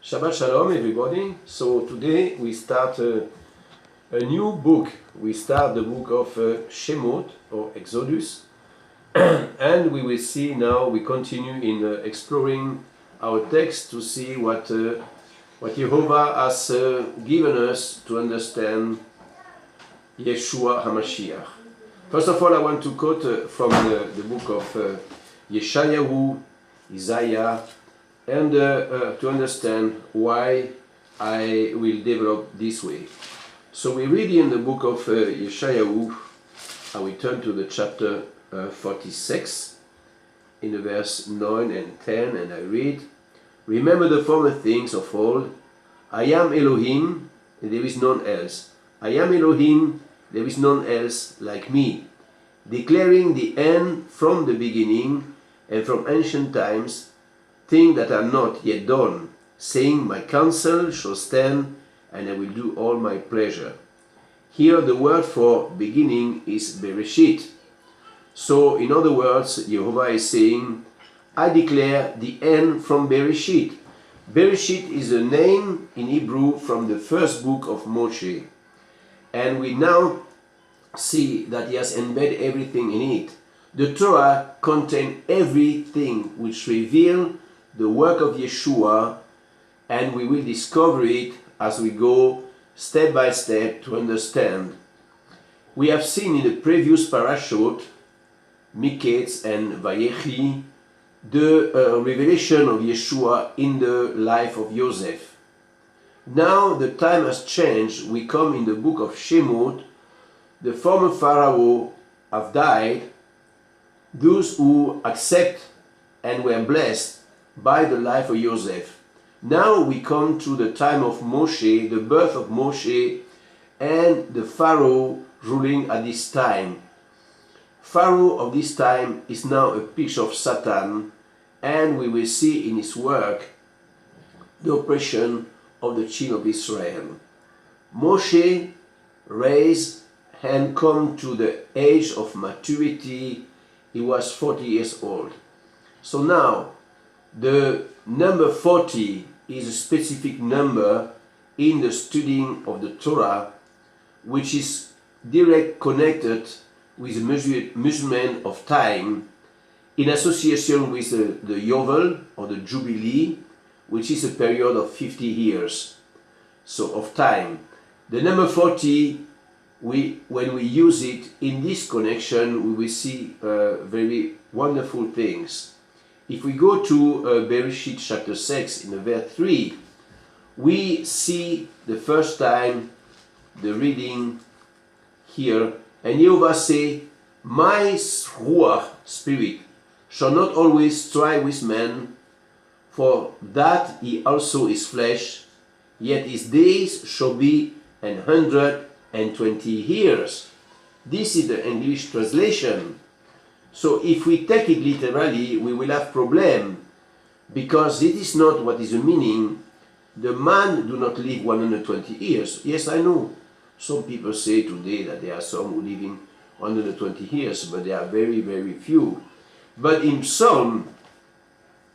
Shabbat Shalom everybody. So today we start a new book. We start the book of SHEMOT or Exodus and we will see now, we continue in exploring our text to see what Jehovah has given us to understand Yeshua HaMashiach. First of all, I want to quote from the book of Yeshayahu, Isaiah, and to understand why I will develop this way. So we read in the book of Yeshayahu, I will turn to the chapter 46, in the verse 9 and 10, and I read, "Remember the former things of old. I am Elohim, and there is none else. I am Elohim, there is none else like me, declaring the end from the beginning and from ancient times, things that are not yet done, saying, my counsel shall stand, and I will do all my pleasure." Here the word for beginning is Bereshit. So in other words, Jehovah is saying, I declare the end from Bereshit. Bereshit is a name in Hebrew from the first book of Moshe. And we now see that he has embedded everything in it. The Torah contains everything which reveals the work of Yeshua, and we will discover it as we go step by step to understand. We have seen in the previous parashot, Miketz and Vayechi, the revelation of Yeshua in the life of Joseph. Now the time has changed. We come in the book of SHEMOT. The former Pharaoh have died. Those who accept and were blessed by the life of Joseph. Now we come to the time of Moshe, the birth of Moshe, and the Pharaoh ruling at this time. Pharaoh of this time is now a picture of Satan, and we will see in his work the oppression of the children of Israel. Moshe raised and come to the age of maturity. He was 40 years old. So now the number 40 is a specific number in the studying of the Torah, which is direct connected with the measurement of time in association with the Yovel or the Jubilee, which is a period of 50 years, so of time. The number 40, when we use it in this connection, we will see very wonderful things. If we go to Bereshit chapter 6 in verse 3, we see the first time the reading here, and Jehovah say, my Ruach spirit shall not always strive with man, for that he also is flesh, yet his days shall be 120 years. This is the English translation. So if we take it literally, we will have problem, because it is not what is the meaning. The man do not live 120 years. Yes, I know. Some people say today that there are some who live in 120 years, but they are very, very few. But in Psalm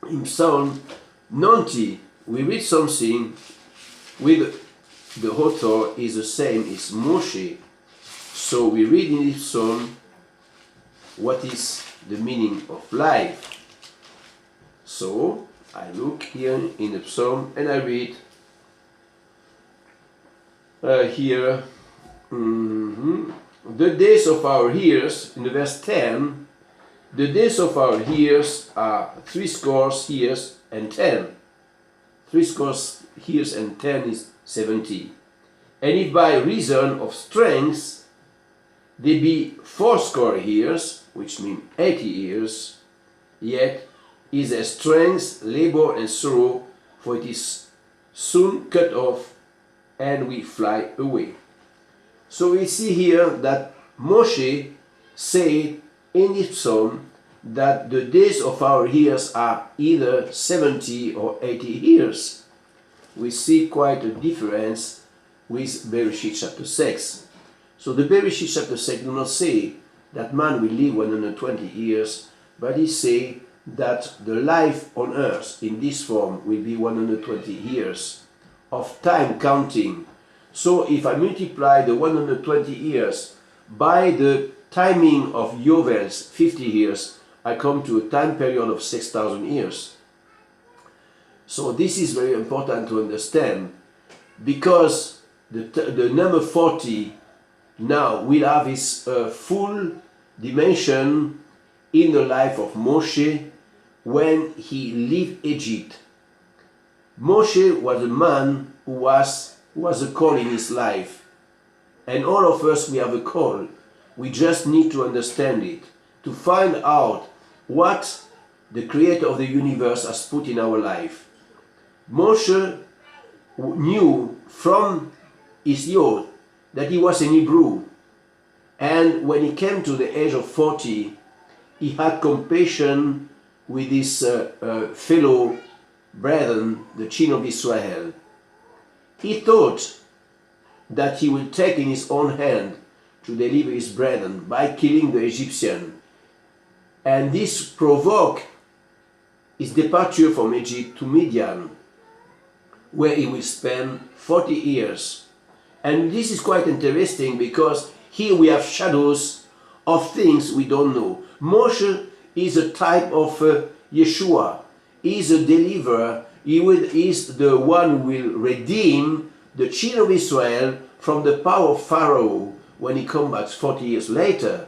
90, we read something with the author is the same as Moshe. So we read in this psalm, what is the meaning of life? So I look here in the psalm and I read here, the days of our years, in the verse 10, the days of our years are 60 years and 10. 60 years and 10 is 70. And if by reason of strength they be 80 years, which means 80 years, yet is their strength, labor, and sorrow, for it is soon cut off, and we fly away. So we see here that Moshe said in this psalm that the days of our years are either 70 or 80 years. We see quite a difference with Bereshit chapter 6. So the Bereshit chapter 6 do not say that man will live 120 years, but he say that the life on earth in this form will be 120 years of time counting. So if I multiply the 120 years by the timing of Yovel's 50 years, I come to a time period of 6,000 years. So this is very important to understand, because the number 40 now will have its full dimension in the life of Moshe when he left Egypt. Moshe was a man who was a call in his life. And all of us, we have a call. We just need to understand it, to find out what the Creator of the universe has put in our life. Moshe knew from his youth that he was an Hebrew. And when he came to the age of 40, he had compassion with his fellow brethren, the children of Israel. He thought that he would take in his own hand to deliver his brethren by killing the Egyptian. And this provoked his departure from Egypt to Midian, where he will spend 40 years. And this is quite interesting, because here we have shadows of things we don't know. Moshe is a type of Yeshua. He is a deliverer. He is the one who will redeem the children of Israel from the power of Pharaoh when he comes back 40 years later.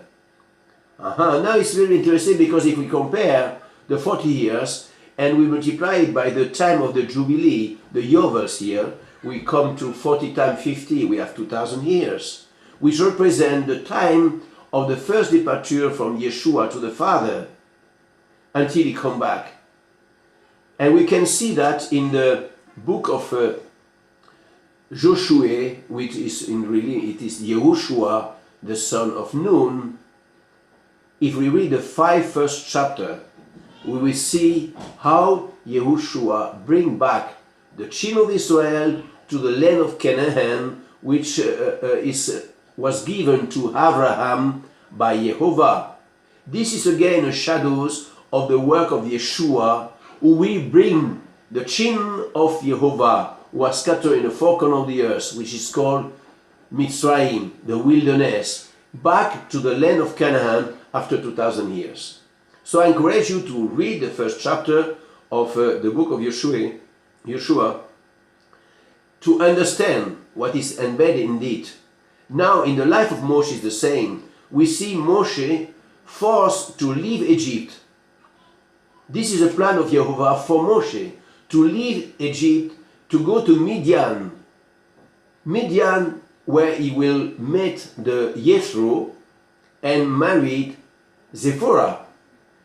Now it's very interesting, because if we compare the 40 years and we multiply it by the time of the Jubilee, the Yovels here, we come to 40 times 50, we have 2,000 years, which represent the time of the first departure from Yeshua to the Father until he come back. And we can see that in the book of Joshua, which is it is Yehoshua, the son of Nun. If we read the first chapter, we will see how Yehoshua bring back the children of Israel to the land of Canaan, which was given to Abraham by Jehovah. This is again a shadows of the work of Yeshua, who will bring the children of Jehovah, who are scattered in the four corners of the earth, which is called Mitzrayim, the wilderness, back to the land of Canaan after 2,000 years. So I encourage you to read the first chapter of the book of Yeshua, to understand what is embedded in it. Now in the life of Moshe is the same. We see Moshe forced to leave Egypt. This is a plan of Jehovah for Moshe, to leave Egypt, to go to Midian. Midian, where he will meet the Jethro and married Zipporah.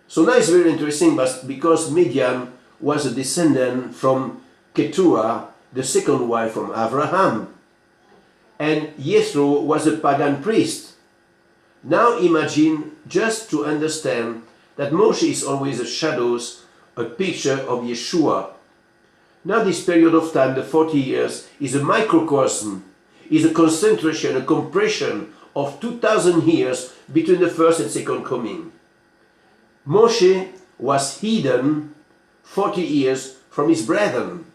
So now it's very interesting, because Midian was a descendant from Keturah, the second wife from Abraham. And Jethro was a pagan priest. Now imagine, just to understand, that Moshe is always a shadows, a picture of Yeshua. Now this period of time, the 40 years, is a microcosm, is a concentration, a compression of 2,000 years between the first and second coming. Moshe was hidden 40 years from his brethren.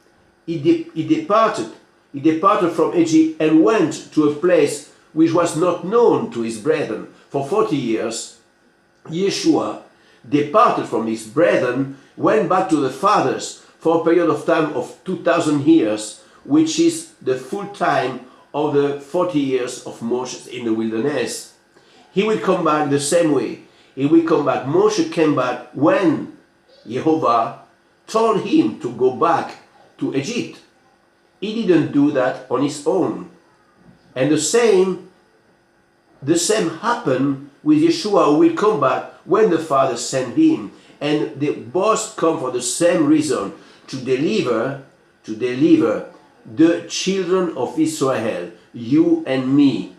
He departed from Egypt and went to a place which was not known to his brethren. For 40 years, Yeshua departed from his brethren, went back to the fathers for a period of time of 2,000 years, which is the full time of the 40 years of Moses in the wilderness. He will come back the same way. He will come back. Moshe came back when Jehovah told him to go back to Egypt. He didn't do that on his own. And the same happened with Yeshua, who will come back when the Father sent him. And they both come for the same reason, to deliver the children of Israel, you and me,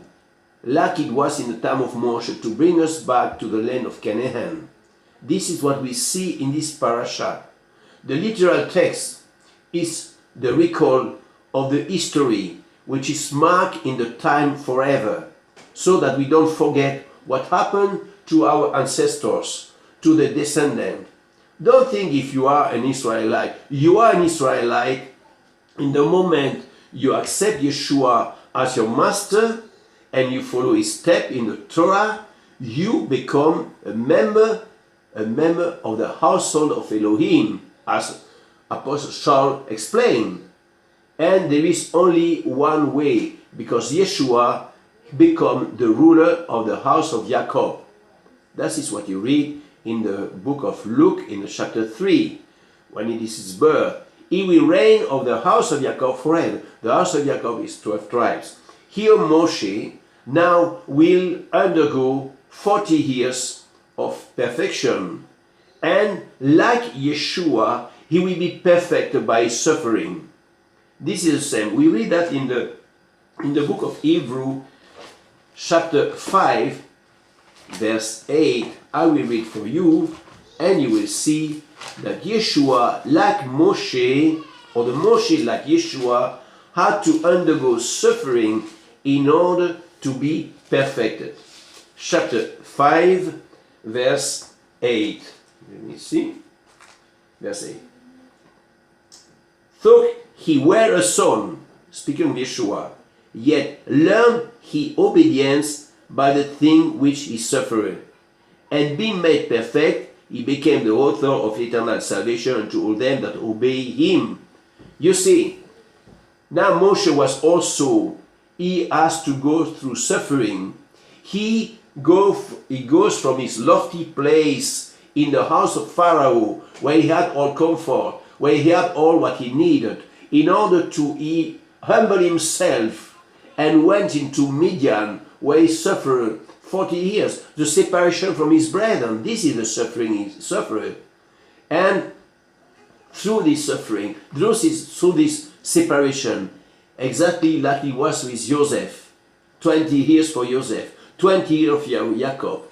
like it was in the time of Moshe, to bring us back to the land of Canaan. This is what we see in this parasha. The literal text is the recall of the history, which is marked in the time forever, so that we don't forget what happened to our ancestors, to the descendant. Don't think if you are an Israelite. You are an Israelite in the moment you accept Yeshua as your master and you follow his step in the Torah, you become a member of the household of Elohim, as Apostle Paul explained. And there is only one way, because Yeshua become the ruler of the house of Jacob. That is what you read in the book of Luke in chapter 3, when it is his birth. He will reign of the house of Jacob forever. The house of Jacob is 12 tribes. Here Moshe now will undergo 40 years of perfection. And like Yeshua, he will be perfected by suffering. This is the same. We read that in the book of Hebrews, chapter 5, verse 8. I will read for you, and you will see that Yeshua, like Moshe, or the Moshe like Yeshua, had to undergo suffering in order to be perfected. Chapter 5, verse 8. Let me see. Verse 8. Though he were a son, speaking of Yeshua, yet learned he obedience by the thing which he suffered. And being made perfect, he became the author of eternal salvation unto all them that obey him. You see, now Moshe was also, he has to go through suffering. He goes from his lofty place in the house of Pharaoh, where he had all comfort, where he had all what he needed, in order to humble himself, and went into Midian, where he suffered 40 years, the separation from his brethren. This is the suffering he suffered. And through this suffering, through this separation, exactly like it was with Joseph, 20 years for Joseph, 20 years for Jacob.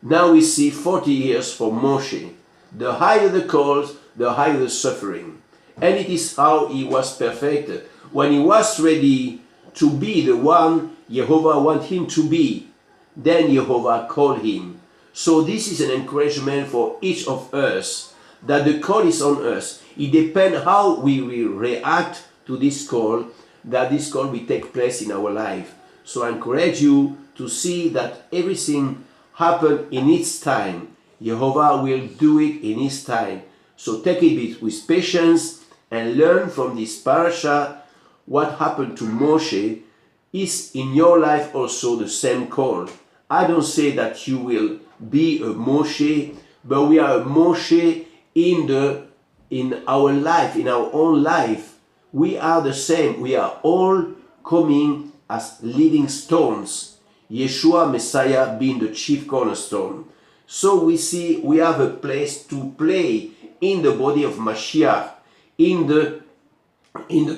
Now we see 40 years for Moshe. The higher the calls, the higher the suffering. And it is how he was perfected. When he was ready to be the one Jehovah wanted him to be, then Jehovah called him. So this is an encouragement for each of us, that the call is on us. It depends how we will react to this call, that this call will take place in our life. So I encourage you to see that everything happens in its time. Jehovah will do it in his time. So take it with patience and learn from this parasha. What happened to Moshe is in your life also the same call. I don't say that you will be a Moshe, but we are a Moshe in our life, in our own life. We are the same. We are all coming as living stones. Yeshua Messiah being the chief cornerstone. So we see we have a place to play in the body of Mashiach, in the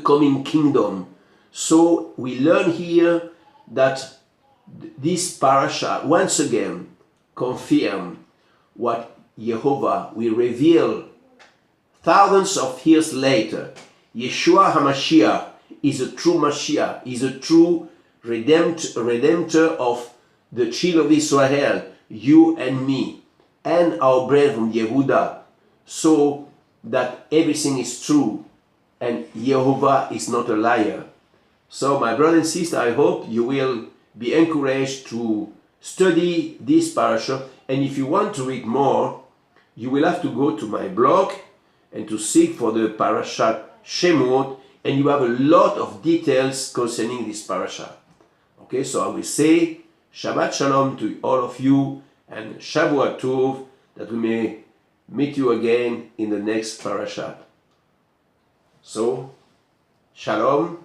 coming kingdom. So we learn here that this parasha once again confirm what Jehovah will reveal thousands of years later. Yeshua HaMashiach is a true Mashiach, is a true redemptor of the children of Israel, you and me, and our brethren from Yehuda, so that everything is true and Jehovah is not a liar. So my brother and sister, I hope you will be encouraged to study this parasha, and if you want to read more, you will have to go to my blog and to seek for the parasha SHEMOT, and you have a lot of details concerning this parasha. Okay, so I will say Shabbat Shalom to all of you, and Shavua Tov, that we may meet you again in the next parasha. So, Shalom.